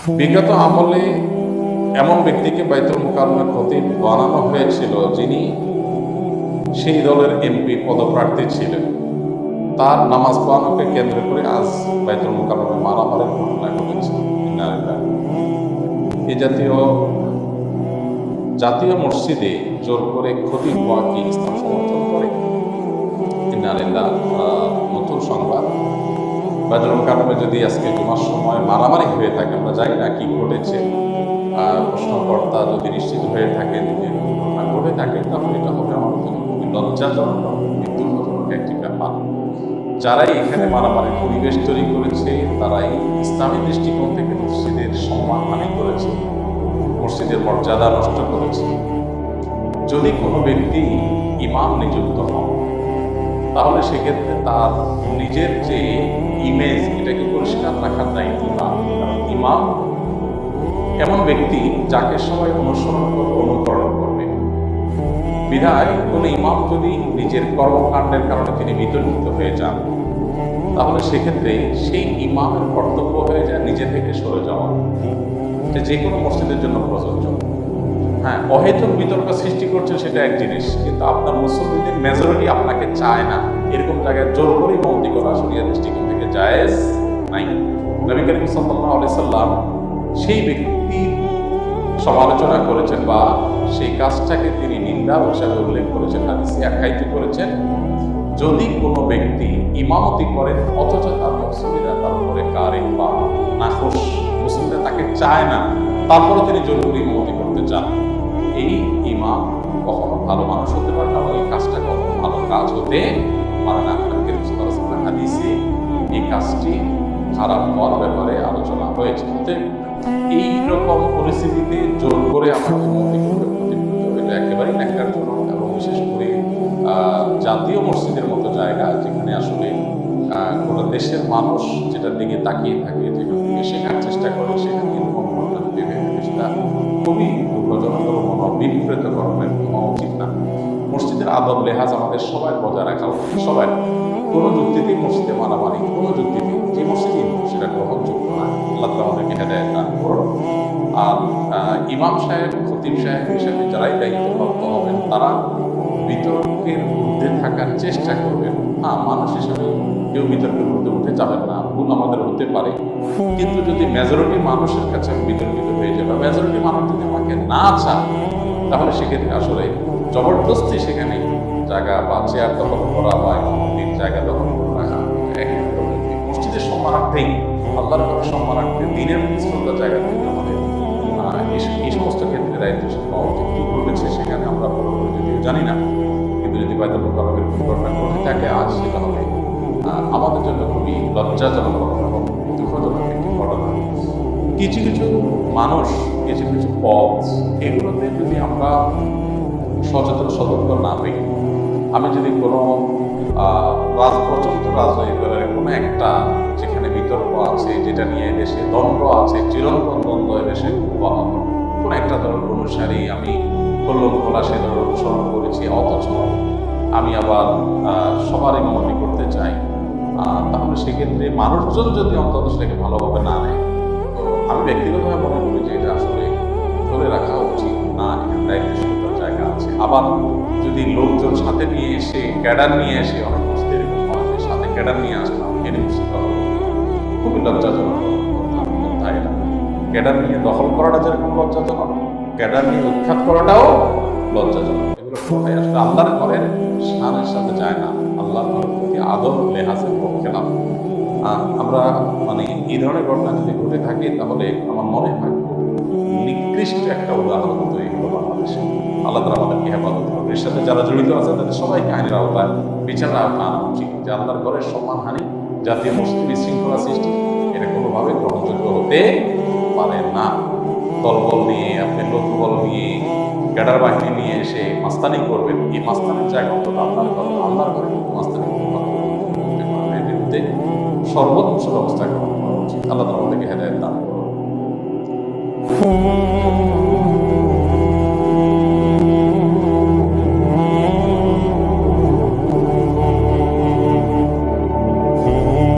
বিগত আমলে এমন ব্যক্তিকে বাইতুল মুকাররমের খতিব বানানো হয়েছিল যিনি সেই দলের এমপি পদপ্রার্থী ছিলেন। তার নামাজ পড়ানোকে কেন্দ্র করে আজ বাইতুল মুকাররমে মারামারির ঘটনা ঘটেছে। এ জাতীয় মসজিদে জোর করে খতিব হওয়া কি ইসলাম সমর্থন করে? নতুন সংবাদ। বাইতুল মুকাররমে যদি আজকে জুমার সময় মারামারি হয়ে থাকে, আমরা জানি না কি ঘটেছে, প্রশ্নকর্তা যদি নিশ্চিত হয়ে থাকে, যদি ঘটনা ঘটে থাকে, তাহলে এটা হবে আমাদের জন্য খুবই লজ্জাজনক, দুঃখজনক একটি ব্যাপার। যারাই এখানে মারামারির পরিবেশ তৈরি করেছে, তারাই ইসলামী দৃষ্টিকোণ থেকে মসজিদের সম্মানহানি করেছে, মসজিদের মর্যাদা নষ্ট করেছে। যদি কোনো ব্যক্তি ইমাম নিযুক্ত হন, তাহলে সেক্ষেত্রে তার নিজের যে ইমেজ, এটাকে পরিষ্কার রাখার দায়িত্ব তার। কারণ ইমাম এমন ব্যক্তি যাকে সবাই অনুসরণ করবে, অনুকরণ করবে। বিধায় কোনো ইমাম যদি নিজের কর্মকাণ্ডের কারণে তিনি বিতর্কিত হয়ে যান, তাহলে সেক্ষেত্রে সেই ইমামের কর্তব্য হয়ে যায় নিজে থেকে সরে যাওয়া। যে কোনো মসজিদের জন্য প্রযোজ্য। হ্যাঁ, অহেতুক বিতর্ক সৃষ্টি করছে সেটা এক জিনিস, কিন্তু আপনার মুসলিমদের মেজরিটি আপনাকে চায় না, এরকম জায়গায় জোর করে ইমামতি করা শরিয়ার দৃষ্টিকোণ থেকে জায়েজ নাই। নবী করিম সাল্লাল্লাহু আলাইহি সাল্লাম সেই ব্যক্তির সমালোচনা করেছেন বা সেই কাজটাকে তিনি নিন্দা হিসাবে উল্লেখ করেছেন, হাদিসে আখ্যায়িত করেছেন। যদি কোনো ব্যক্তি ইমামতি করেন অথচ তার মুসলিমরা তার উপরে কারেক বা নাখোশ, মুসলিমরা তাকে চায় না, তারপরে তিনি জোর করে ইমামতি করতে চান, এই ইমাম কখনো ভালো মানুষ হতে পারে না, এই কাজটা কখনো ভালো কাজ হতে পারে না। হাদিসে এই কাজটি খারাপ হওয়ার ব্যাপারে আলোচনা হয়েছে। এইরকম পরিস্থিতিতে জোর করে আমাকে ইমামতি করতে এটা একেবারেই ন্যাক্কারজনক। এবং বিশেষ করে জাতীয় মসজিদের মতো জায়গা, যেখানে আসলে গোটা দেশের মানুষ যেটার দিকে তাকিয়ে থাকে, যেখান থেকে শেখার চেষ্টা করে, সেখানে এরকম ঘটনা সেটা খুবই দুঃখজনক এবং মনোবিপ্রেত কর্মের হওয়া উচিত না। মসজিদের আদব লেহাজ আমাদের সবাই বজায় রাখা উচিত। সবাই কোনো যুক্তিতেই মসজিদে মারামারি, কোনো যুক্তিতেই যে মসজিদই সেটা গ্রহণযোগ্য না। আল্লাহ আমাদেরকে হেদায়েত দান করুন। আর ইমাম সাহেব, খতিব সাহেব হিসেবে যারাই দায়িত্বপ্রাপ্ত হবেন, তারা বিতর্কের ঊর্ধ্বে থাকার চেষ্টা করবেন। হ্যাঁ, মানুষ হিসেবে কেউ বিতর্কের ঊর্ধ্বে উঠে যাবেন না, ভুল আমাদের হতে পারে। কিন্তু যদি মেজরিটি মানুষের কাছে বিতর্কিত হয়ে যায় বা মেজরিটি মানুষ যদি আমাকে না চায়, তাহলে সেক্ষেত্রে আসলে জবরদস্তি সেখানে জায়গা বা চেয়ার দখল করা বা ইমামতির জায়গা দখল করে রাখা, মসজিদের সম্মানার্থেই, আল্লাহর ঘরের সম্মানার্থে, দিনের শ্রদ্ধার জায়গা থেকে আমাদের এই সমস্ত ক্ষেত্রে দায়িত্বশীল হওয়া উচিত। কি ঘটেছে সেখানে আমরা পুরোপুরি যদিও জানি না, কিন্তু যদি বাইতুল মুকাররমের ঘটনা ঘটে থাকে আজ, সেটা হবে আমাদের জন্য খুবই লজ্জাজনক এবং দুঃখজনক একটি ঘটনা। কিছু কিছু মানুষ, কিছু কিছু পথ, এগুলোতে যদি আমরা সচেতন সতর্ক না হই, আমি যদি কোনো প্রচলিত রাজনৈতিক দলের কোনো একটা, যেখানে বিতর্ক আছে, যেটা নিয়ে দেশে দ্বন্দ্ব আছে, চিরন্তন দ্বন্দ্ব দেশে কোনো একটা দলের অনুসারী, আমি খোলা সে দল অনুসরণ করেছি, অথচ আমি আবার সবার ইমামতি করতে চাই, তাহলে সেক্ষেত্রে মানুষজন যদি অন্তত সেটাকে ভালোভাবে না নেয়, তো আমি ব্যক্তিগতভাবে মনে করি যে এটা আসলে ধরে রাখা উচিত না। এখানে দায়িত্বশীলতার জায়গা আছে। আবার যদি লোকজন সাথে নিয়ে এসে, ক্যাডার নিয়ে এসে, অনেক মসজিদে এরকম হয় যে সাথে ক্যাডার নিয়ে আসলাম, এনে বুঝতে হবে, খুবই লজ্জাজনক কথা। এটা ক্যাডার নিয়ে দখল করাটা যেরকম লজ্জাজনক, ক্যাডার নিয়ে উৎখাত করাটাও লজ্জাজনক। এগুলো কোথায় আসলে আল্লাহর ঘরের শানের সাথে যায় না, আল্লাহর ঘরের প্রতি আদব লেহাজের পক্ষে না। আমরা এই ধরনের ঘটনা যদি ঘটে থাকে, তাহলে আমার মনে হয় নিকৃষ্ট একটা উদাহরণ তৈরি হলো বাংলাদেশে। আল্লাহ তাআলা আমাদেরকে হেফাজত করবে। এর সাথে যারা জড়িত আছে তাদের সবাইকে আইনের আওতায়, বিচারের আওতায় আনা উচিত। যে আল্লাহর ঘরের সম্মানহানি, জাতীয় মসজিদ বিশৃঙ্খলা সৃষ্টি, এটা কোনোভাবে গ্রহণযোগ্য হতে পারে না। দলবল নিয়ে, আপনি লোকবল নিয়ে, ক্যাডার বাহিনী নিয়ে এসে মাস্তানি করবেন, এই মাস্তানির জায়গা অন্তত আল্লাহর ঘরে মাস্তানি এর বিরুদ্ধে সর্বোচ্চ ব্যবস্থা গ্রহণ করা উচিত। আল্লাহ তাআলা আমাদেরকে হেদায়েত দান করুন।